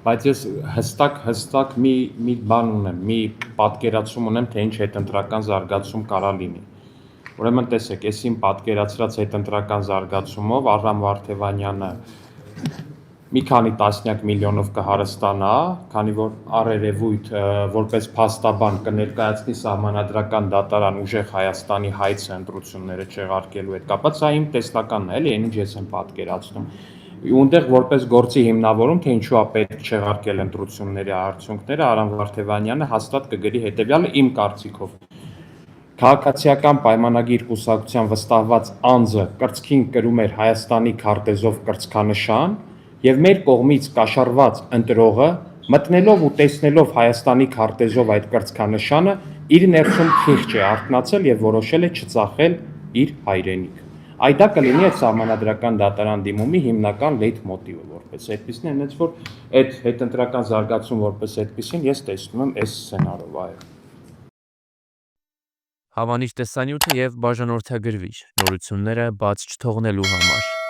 Բայց ես հստակ մի բան ունեմ, մի պատկերացում ունեմ, թե ինչ հետընտրական զարգացում կարա լինի։ Ուրեմն տեսեք, ես իմ պատկերացրած հետընտրական զարգացումով Արամ Վարդևանյանը մի քանի տասնյակ միլիոնով կհարստանա, քանի որ առերևույթ որպես փաստաբան կներկայացնի Սահմանադրական դատարան ուժեղ Հայաստանի հայցը ընտրությունները չեղարկելու հետ կապված, սա իմ տեսլականն է, էլի, ինչ ես եմ պատկերացնում։ Ունդեղ որպես գործի հիմնավորում, թե ինչու է պետք չեղարկել ընտրությունների արդյունքները, Արամ Վարդևանյանը հաստատ կգրի հետևյալը իմ կարծիքով։ Քաղաքացիական պայմանագիր կուսակցության վստահված անձը կրծքին կրում էր Հայաստանի քարտեզով կրծքանշան, եւ մեր կողմից կաշառված ընտրողը մտնելով ու տեսնելով Հայաստանի քարտեզով այդ կրծքանշանը իր ներսում խիղճ է արթնացել եւ որոշել է չծախել իր հայրենիք։ Այդ դա կլինի այդ Սահմանադրական դատարան դիմումի հիմնական լեյթմոտիվը որպես այդպեսին, այնպես որ այդ հետընտրական զարգացում որպես այդպեսին ես տեսնում եմ այս սցենարով, այո։ Հավանիր տեսանյութը եւ բաժանորդագրվիր նորությունները բաց չթողնելու համար։